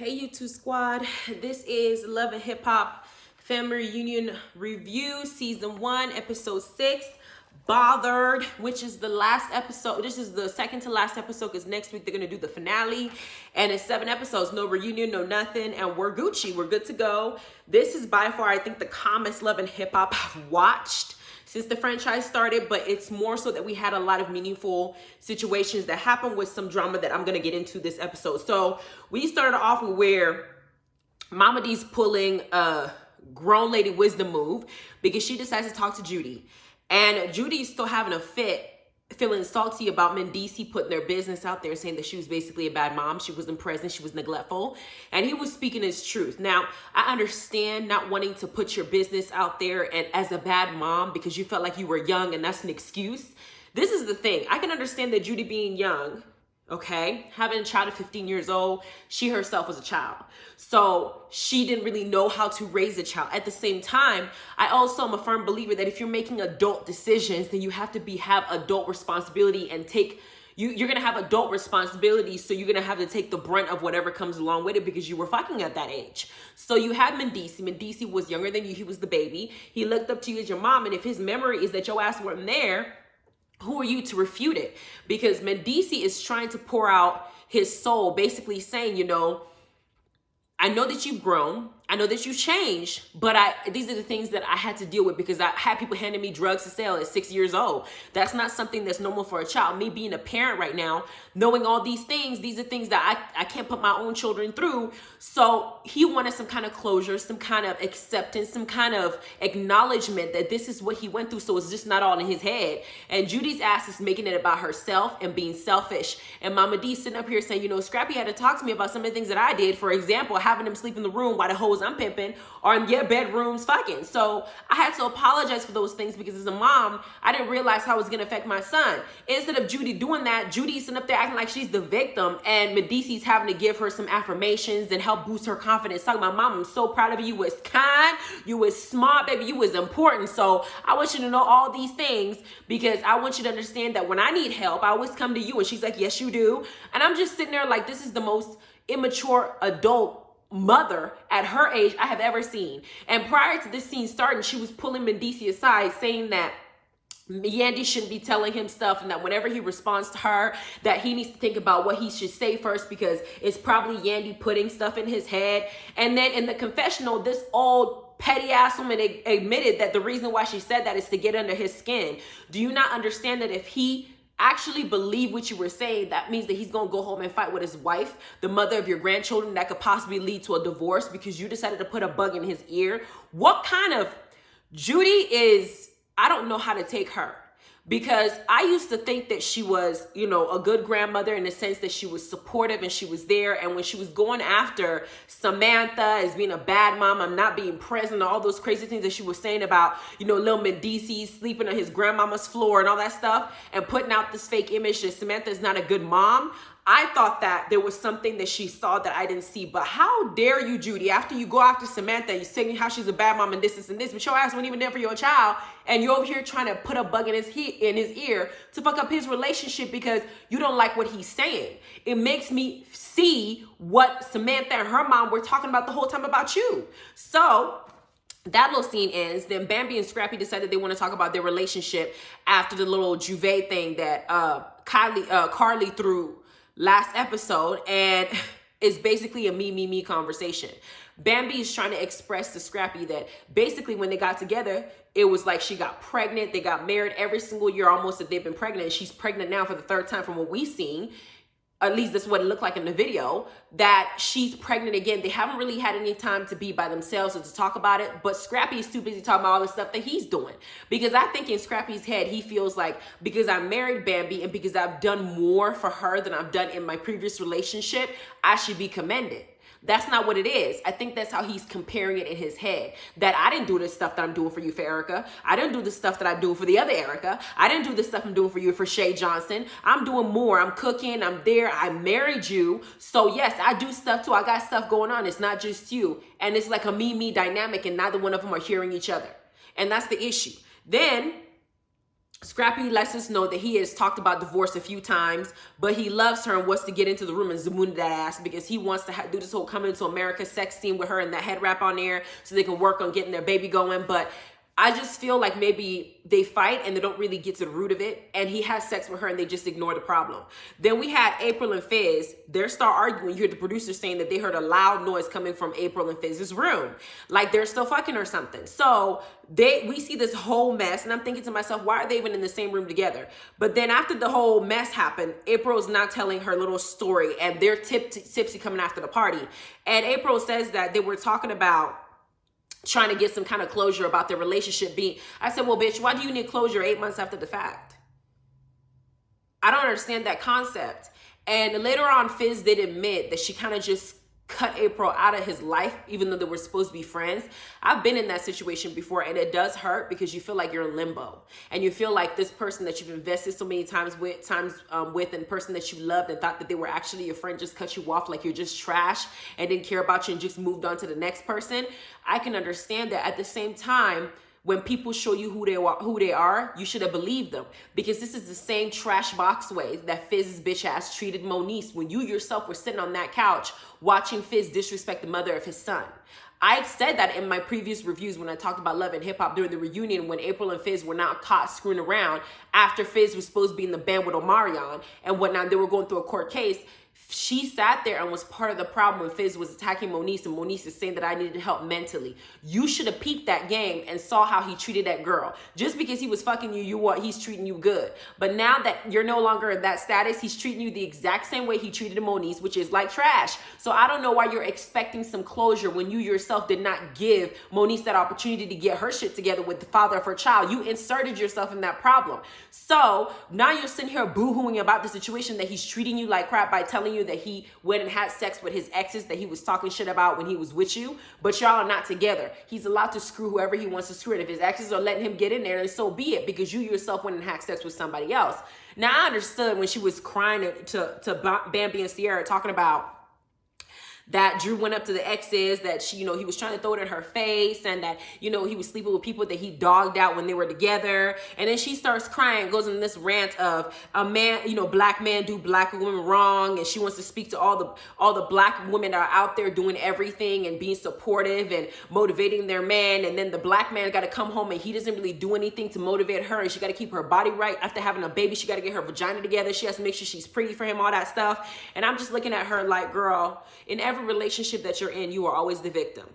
Hey YouTube squad, this is Love and Hip Hop Family Reunion Review Season 1 Episode 6, Bothered, which is the last episode. This is the second to last episode because next week they're going to do the finale, and it's 7 episodes, no reunion, no nothing, and we're Gucci, we're good to go. This is by far, I think, the calmest Love and Hip Hop I've watched since the franchise started, but it's more so that we had a lot of meaningful situations that happened with some drama that I'm going to get into this episode. So we started off with where Mama D's pulling a grown lady wisdom move because she decides to talk to Judy. And Judy's still having a fit, feeling salty about Mendeecees putting their business out there, saying that she was basically a bad mom. She wasn't present. She was neglectful. And he was speaking his truth. Now, I understand not wanting to put your business out there and as a bad mom because you felt like you were young and that's an excuse. This is the thing. I can understand that Judy being young, okay, having a child at 15 years old, she herself was a child. So she didn't really know how to raise a child. At the same time, I also am a firm believer that if you're making adult decisions, then you have to have adult responsibility and you're going to have adult responsibility. So you're going to have to take the brunt of whatever comes along with it because you were fucking at that age. So you had Mendeecees. Mendeecees was younger than you. He was the baby. He looked up to you as your mom. And if his memory is that your ass weren't there, who are you to refute it? Because Mendeecees is trying to pour out his soul, basically saying, you know, I know that you've grown. I know that you've changed, but these are the things that I had to deal with because I had people handing me drugs to sell at 6 years old. That's not something that's normal for a child. Me being a parent right now, knowing all these are things that I can't put my own children through. So he wanted some kind of closure, some kind of acceptance, some kind of acknowledgement that this is what he went through. So it's just not all in his head. And Judy's ass is making it about herself and being selfish. And Mama D sitting up here saying, you know, Scrappy had to talk to me about some of the things that I did. For example, having him sleep in the room while the hoes I'm pimping are in your bedrooms fucking. So I had to apologize for those things because as a mom, I didn't realize how it was going to affect my son. Instead of Judy doing that, Judy's sitting up there acting like she's the victim and Mendeecees having to give her some affirmations and help boost her confidence. Talking about, Mom, I'm so proud of you. You was kind. You was smart, baby. You was important. So I want you to know all these things because I want you to understand that when I need help, I always come to you. And she's like, yes, you do. And I'm just sitting there like, this is the most immature adult mother at her age I have ever seen. And prior to this scene starting, she was pulling Mendeecees aside saying that Yandy shouldn't be telling him stuff and that whenever he responds to her that he needs to think about what he should say first because it's probably Yandy putting stuff in his head. And then in the confessional, this old petty ass woman admitted that the reason why she said that is to get under his skin. Do you not understand that if he actually believe what you were saying, that means that he's gonna go home and fight with his wife, the mother of your grandchildren, that could possibly lead to a divorce because you decided to put a bug in his ear? What kind of Judy is, I don't know how to take her. Because I used to think that she was, you know, a good grandmother in the sense that she was supportive and she was there. And when she was going after Samantha as being a bad mom, I'm not being present, all those crazy things that she was saying about, you know, little Mendeecees sleeping on his grandmama's floor and all that stuff and putting out this fake image that Samantha is not a good mom, I thought that there was something that she saw that I didn't see. But how dare you, Judy, after you go after Samantha, you're saying how she's a bad mom and this and this, but your ass wasn't even there for your child, and you're over here trying to put a bug in his ear to fuck up his relationship because you don't like what he's saying. It makes me see what Samantha and her mom were talking about the whole time about you. So that little scene ends. Then Bambi and Scrappy decided they want to talk about their relationship after the little Juve thing that Carly threw last episode, and it's basically a me conversation. Bambi is trying to express to Scrappy that basically when they got together, it was like she got pregnant. They got married every single year almost that they've been pregnant. She's pregnant now for the 3rd time from what we've seen. At least that's what it looked like in the video, that she's pregnant again. They haven't really had any time to be by themselves or to talk about it, but Scrappy is too busy talking about all the stuff that he's doing. Because I think in Scrappy's head, he feels like because I married Bambi and because I've done more for her than I've done in my previous relationship, I should be commended. That's not what it is. I think that's how he's comparing it in his head. That I didn't do this stuff that I'm doing for you for Erica. I didn't do the stuff that I'm doing for the other Erica. I didn't do the stuff I'm doing for you for Shay Johnson. I'm doing more. I'm cooking. I'm there. I married you. So yes, I do stuff too. I got stuff going on. It's not just you. And it's like a me dynamic and neither one of them are hearing each other. And that's the issue. Then Scrappy lets us know that he has talked about divorce a few times, but he loves her and wants to get into the room and zamoon that ass because he wants to do this whole coming to America sex scene with her and that head wrap on there so they can work on getting their baby going. But I just feel like maybe they fight and they don't really get to the root of it. And he has sex with her and they just ignore the problem. Then we had April and Fizz. They start arguing. You hear the producer saying that they heard a loud noise coming from April and Fizz's room. Like they're still fucking or something. So we see this whole mess. And I'm thinking to myself, why are they even in the same room together? But then after the whole mess happened, April's now telling her little story. And they're tipsy coming after the party. And April says that they were talking about trying to get some kind of closure about their relationship being. I said, well, bitch, why do you need closure 8 months after the fact? I don't understand that concept. And later on, Fizz did admit that she kind of just cut April out of his life, even though they were supposed to be friends. I've been in that situation before, and it does hurt because you feel like you're in limbo, and you feel like this person that you've invested so many times with, and person that you loved and thought that they were actually your friend just cut you off like you're just trash and didn't care about you and just moved on to the next person. I can understand that. At the same time, when people show you who they are, you should have believed them, because this is the same trash box way that Fizz's bitch ass treated Moniece when you yourself were sitting on that couch watching Fizz disrespect the mother of his son. I said that in my previous reviews when I talked about Love and Hip Hop during the reunion, when April and Fizz were not caught screwing around after Fizz was supposed to be in the band with Omarion and whatnot. They were going through a court case. She sat there and was part of the problem when Fizz was attacking Moniece, and Moniece is saying that I needed help mentally. You should have peeped that game and saw how he treated that girl. Just because he was fucking you, he's treating you good. But now that you're no longer in that status, he's treating you the exact same way he treated Moniece, which is like trash. So I don't know why you're expecting some closure when you yourself did not give Moniece that opportunity to get her shit together with the father of her child. You inserted yourself in that problem. So now you're sitting here boo-hooing about the situation that he's treating you like crap by telling you that he went and had sex with his exes that he was talking shit about when he was with you, but y'all are not together. He's allowed to screw whoever he wants to screw. And if his exes are letting him get in there, then so be it, because you yourself went and had sex with somebody else. Now, I understood when she was crying to Bambi and Sierra, talking about that Drew went up to the exes, that she, he was trying to throw it in her face, and that, he was sleeping with people that he dogged out when they were together. And then she starts crying, goes in this rant of a man, black men do black women wrong, and she wants to speak to all the black women that are out there doing everything and being supportive and motivating their man. And then the black man got to come home and he doesn't really do anything to motivate her, and she got to keep her body right. After having a baby, she got to get her vagina together. She has to make sure she's pretty for him, all that stuff. And I'm just looking at her like, girl, in every relationship that you're in, you are always the victim.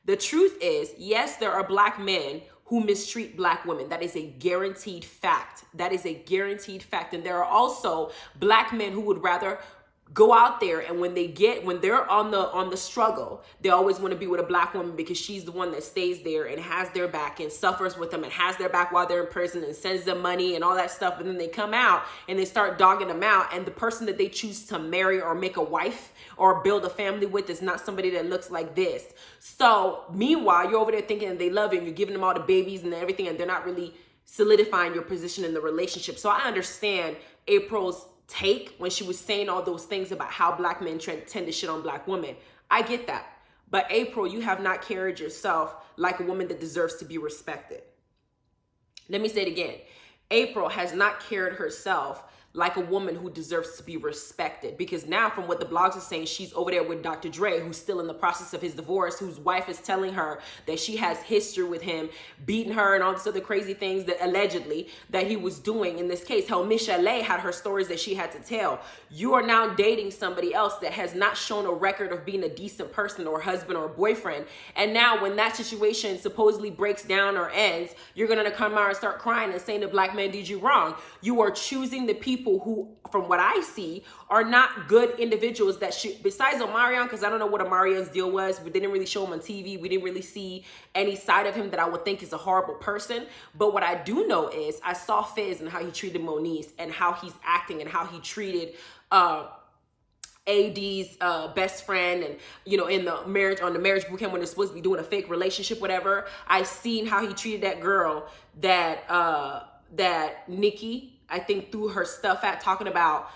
The truth is, yes, there are black men who mistreat black women. That is a guaranteed fact. That is a guaranteed fact. And there are also black men who would rather go out there, and when they're on the struggle, they always want to be with a black woman because she's the one that stays there and has their back and suffers with them and has their back while they're in prison and sends them money and all that stuff. But then they come out and they start dogging them out, and the person that they choose to marry or make a wife or build a family with is not somebody that looks like this. So meanwhile, you're over there thinking that they love you and you're giving them all the babies and everything, and they're not really solidifying your position in the relationship. So I understand April's take when she was saying all those things about how black men tend to shit on black women. I get that. But April, you have not carried yourself like a woman that deserves to be respected. Let me say it again. April has not carried herself like a woman who deserves to be respected, because now from what the blogs are saying, she's over there with Dr. Dre, who's still in the process of his divorce, whose wife is telling her that she has history with him, beating her and all this other crazy things that allegedly that he was doing in this case. How Michelle had her stories that she had to tell. You are now dating somebody else that has not shown a record of being a decent person or husband or boyfriend. And now when that situation supposedly breaks down or ends, you're going to come out and start crying and saying the black man did you wrong. You are choosing the people who, from what I see, are not good individuals that should, besides Omarion, because I don't know what Omarion's deal was. We didn't really show him on TV. We didn't really see any side of him that I would think is a horrible person. But what I do know is I saw Fizz and how he treated Moniece and how he's acting and how he treated AD's best friend, and in the marriage, on the marriage boot camp when they're supposed to be doing a fake relationship, whatever. I seen how he treated that girl that Nikki, I think, threw her stuff at, talking about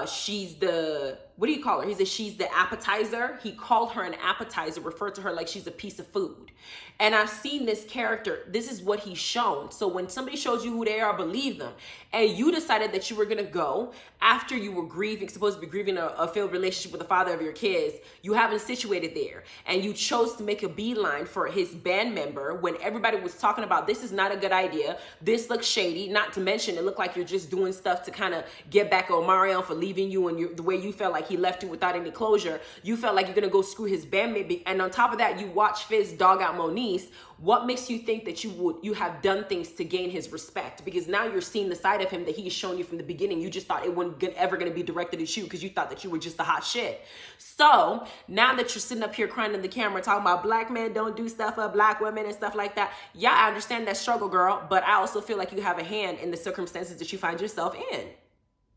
she's the what do you call her? He said she's the appetizer. He called her an appetizer, referred to her like she's a piece of food. And I've seen this character. This is what he's shown. So when somebody shows you who they are, believe them. And you decided that you were going to go after you were grieving, supposed to be grieving a failed relationship with the father of your kids. You haven't situated there. And you chose to make a beeline for his band member when everybody was talking about this is not a good idea. This looks shady. Not to mention, it looked like you're just doing stuff to kind of get back at Omarion for leaving you and the way you felt like he left you without any closure. You felt like you're going to go screw his bandmate. And on top of that, you watch Fizz dog out Moniece. What makes you think that you have done things to gain his respect? Because now you're seeing the side of him that he's shown you from the beginning. You just thought it wasn't ever going to be directed at you because you thought that you were just the hot shit. So now that you're sitting up here crying in the camera talking about black men don't do stuff for black women and stuff like that. Yeah, I understand that struggle, girl. But I also feel like you have a hand in the circumstances that you find yourself in.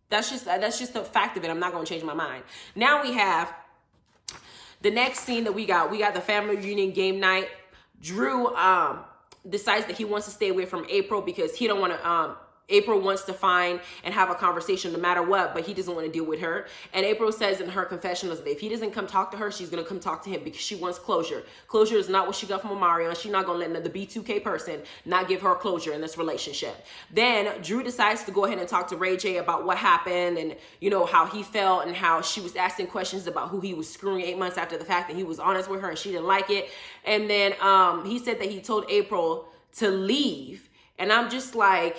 That's just a fact of it. I'm not going to change my mind. Now we have the next scene that we got the family reunion game night. Drew decides that he wants to stay away from April because he don't want to April wants to find and have a conversation no matter what, but he doesn't want to deal with her. And April says in her confessionals that if he doesn't come talk to her, she's going to come talk to him because she wants closure. Closure is not what she got from Omarion. She's not going to let another B2K person not give her closure in this relationship. Then Drew decides to go ahead and talk to Ray J about what happened and, you know, how he felt and how she was asking questions about who he was screwing 8 months after the fact that he was honest with her and she didn't like it. And then he said that he told April to leave. And I'm just like,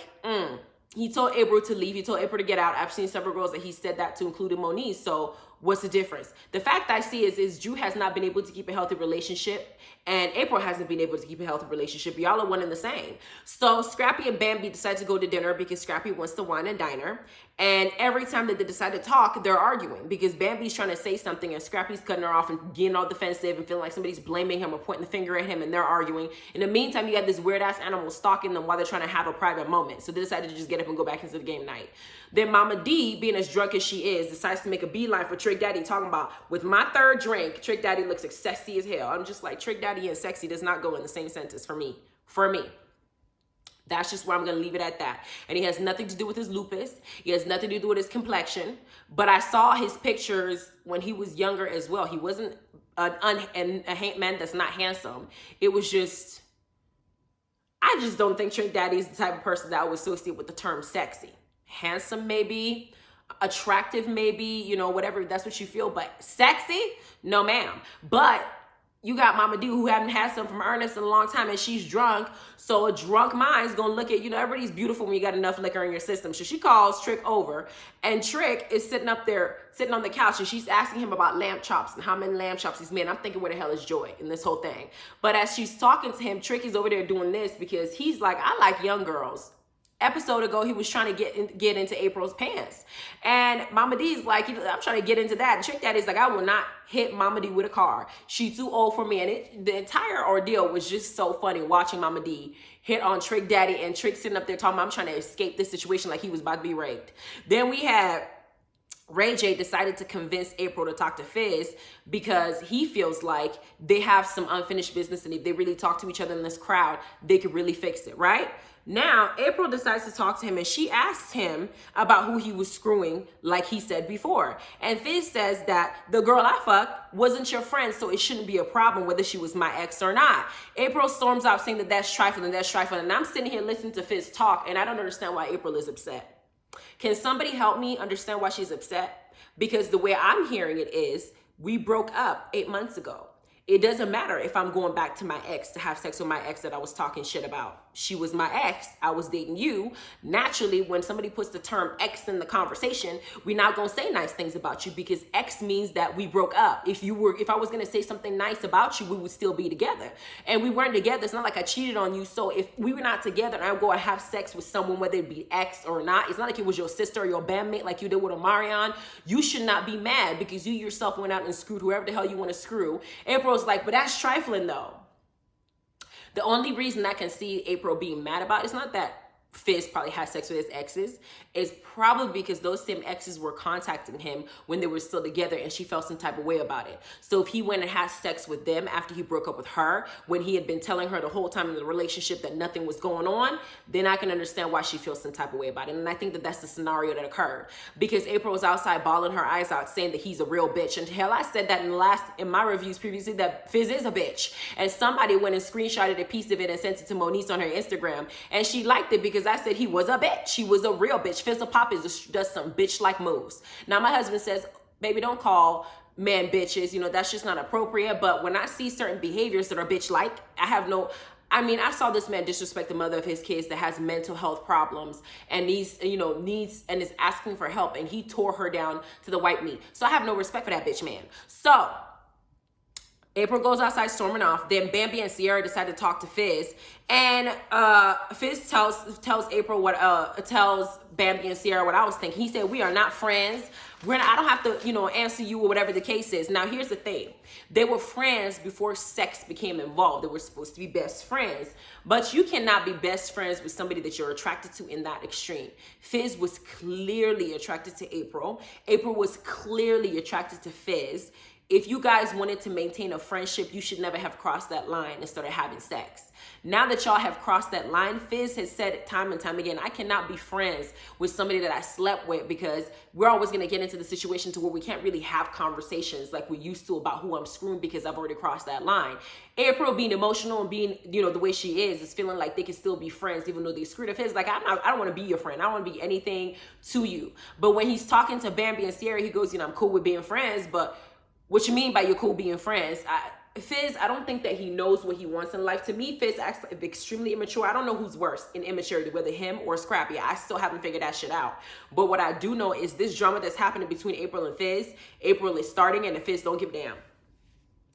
He told April to leave. He told April to get out. I've seen several girls that he said that to, including Moniece. So what's the difference? The fact I see is Drew has not been able to keep a healthy relationship and April hasn't been able to keep a healthy relationship. Y'all are one and the same. So Scrappy and Bambi decide to go to dinner because Scrappy wants to wine and dine her. And every time that they decide to talk, they're arguing because Bambi's trying to say something and Scrappy's cutting her off and getting all defensive and feeling like somebody's blaming him or pointing the finger at him and they're arguing. In the meantime, you got this weird ass animal stalking them while they're trying to have a private moment. So they decided to just get up and go back into the game night. Then Mama D, being as drunk as she is, decides to make a beeline for Trick Daddy, talking about, with my third drink, Trick Daddy looks as sexy as hell. I'm just like, Trick Daddy and sexy does not go in the same sentence for me. That's just where I'm going to leave it at that. And he has nothing to do with his lupus. He has nothing to do with his complexion. But I saw his pictures when he was younger as well. He wasn't a man that's not handsome. It was just, I just don't think Trick Daddy is the type of person that I would associate with the term sexy. Handsome, maybe. Attractive, maybe. You know, whatever. That's what you feel. But sexy? No, ma'am. But you got Mama D who haven't had some from Ernest in a long time and she's drunk. So a drunk mind's going to look at, you know, everybody's beautiful when you got enough liquor in your system. So she calls Trick over and Trick is sitting up there, sitting on the couch and she's asking him about lamb chops and how many lamb chops he's made. I'm thinking, where the hell is Joy in this whole thing? But as she's talking to him, Trick is over there doing this because he's like, I like young girls. Episode ago, he was trying to get into April's pants. And Mama D's like, I'm trying to get into that. And Trick Daddy's like, I will not hit Mama D with a car. She's too old for me. And the entire ordeal was just so funny watching Mama D hit on Trick Daddy and Trick sitting up there talking about, I'm trying to escape this situation like he was about to be raped. Then we had Ray J decided to convince April to talk to Fizz because he feels like they have some unfinished business and if they really talk to each other in this crowd, they could really fix it, right? Now, April decides to talk to him and she asks him about who he was screwing, like he said before. And Fizz says that the girl I fucked wasn't your friend, so it shouldn't be a problem whether she was my ex or not. April storms out saying that that's trifling. And I'm sitting here listening to Fizz talk and I don't understand why April is upset. Can somebody help me understand why she's upset? Because the way I'm hearing it is, we broke up 8 months ago. It doesn't matter if I'm going back to my ex to have sex with my ex that I was talking shit about. She was my ex. I was dating you. Naturally, when somebody puts the term ex in the conversation, we're not going to say nice things about you because ex means that we broke up. If I was going to say something nice about you, we would still be together. And we weren't together. It's not like I cheated on you. So if we were not together and I go and have sex with someone, whether it be ex or not, it's not like it was your sister or your bandmate like you did with Omarion. You should not be mad because you yourself went out and screwed whoever the hell you want to screw. April's like, but that's trifling though. The only reason I can see April being mad about it's not that Fizz probably had sex with his exes is probably because those same exes were contacting him when they were still together and she felt some type of way about it. So if he went and had sex with them after he broke up with her, when he had been telling her the whole time in the relationship that nothing was going on, then I can understand why she feels some type of way about it. And I think that that's the scenario that occurred, because April was outside bawling her eyes out saying that he's a real bitch. And hell, I said that in my reviews previously that Fizz is a bitch. And somebody went and screenshotted a piece of it and sent it to Moniece on her Instagram, and she liked it because I said he was a bitch. He was a real bitch. Fizz Pop does some bitch-like moves. Now my husband says, baby, don't call men bitches. You know, that's just not appropriate. But when I see certain behaviors that are bitch-like, I saw this man disrespect the mother of his kids that has mental health problems and needs and is asking for help, and he tore her down to the white meat. So I have no respect for that bitch man. So April goes outside storming off. Then Bambi and Sierra decide to talk to Fizz, and Fizz tells April tells Bambi and Sierra what I was thinking. He said, "We are not friends. I don't have to, answer you or whatever the case is." Now here's the thing: they were friends before sex became involved. They were supposed to be best friends, but you cannot be best friends with somebody that you're attracted to in that extreme. Fizz was clearly attracted to April. April was clearly attracted to Fizz. If you guys wanted to maintain a friendship, you should never have crossed that line and started having sex. Now that y'all have crossed that line, Fizz has said it time and time again, I cannot be friends with somebody that I slept with, because we're always going to get into the situation to where we can't really have conversations like we used to about who I'm screwing because I've already crossed that line. April, being emotional and being, the way she is feeling like they can still be friends even though they screwed up. Fizz like, I don't want to be your friend. I don't want to be anything to you. But when he's talking to Bambi and Sierra, he goes, I'm cool with being friends, but what you mean by you're cool being friends? Fizz, I don't think that he knows what he wants in life. To me, Fizz acts extremely immature. I don't know who's worse in immaturity, whether him or Scrappy. I still haven't figured that shit out. But what I do know is this drama that's happening between April and Fizz, April is starting, and the Fizz don't give a damn.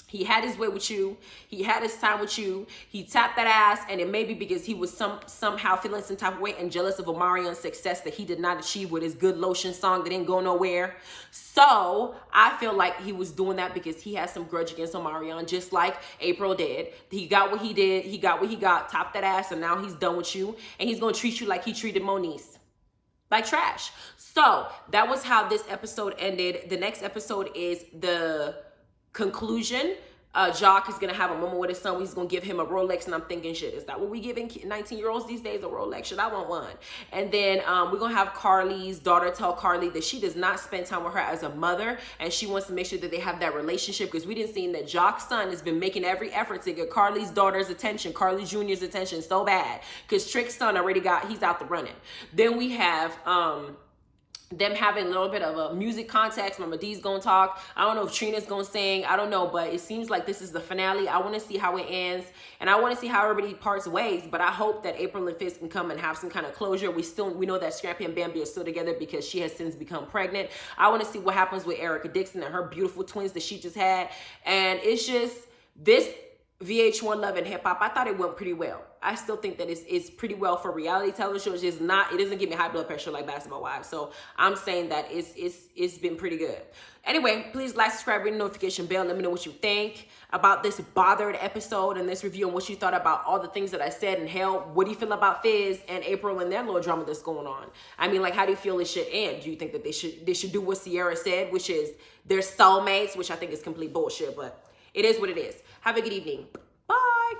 He had his way with you. He had his time with you. He tapped that ass, and it may be because he was somehow feeling some type of way and jealous of Omarion's success that he did not achieve with his Good Lotion song that didn't go nowhere. So I feel like he was doing that because he has some grudge against Omarion, just like April did. He got what he did. He got what he got, topped that ass, and now he's done with you, and he's going to treat you like he treated Moniece. Like trash. So that was how this episode ended. The next episode is the conclusion. Jock is gonna have a moment with his son where he's gonna give him a Rolex, and I'm thinking, shit, is that what we giving 19-year-olds these days, a Rolex? Shit, I want one. And then we're gonna have Carly's daughter tell Carly that she does not spend time with her as a mother, and she wants to make sure that they have that relationship, because we didn't see that Jock's son has been making every effort to get Carly's daughter's attention, Carly Jr.'s attention so bad, because Trick's son he's out the running. Then we have them having a little bit of a music context. Mama D's gonna talk. I don't know if Trina's gonna sing. I don't know, but it seems like this is the finale. I want to see how it ends, and I want to see how everybody parts ways. But I hope that April and Fizz can come and have some kind of closure. We know that Scrappy and Bambi are still together because she has since become pregnant. I want to see what happens with Erica Dixon and her beautiful twins that she just had. And it's just this VH1 Love and Hip Hop, I thought it went pretty well. I still think that it's pretty well for reality television. It doesn't give me high blood pressure like Basketball Wives. So I'm saying that it's been pretty good. Anyway, please like, subscribe, ring the notification bell. Let me know what you think about this bothered episode and this review, and what you thought about all the things that I said. And hell, what do you feel about Fizz and April and their little drama that's going on? I mean, like, how do you feel it should end? Do you think that they should do what Sierra said, which is they're soulmates, which I think is complete bullshit, but it is what it is. Have a good evening. Bye.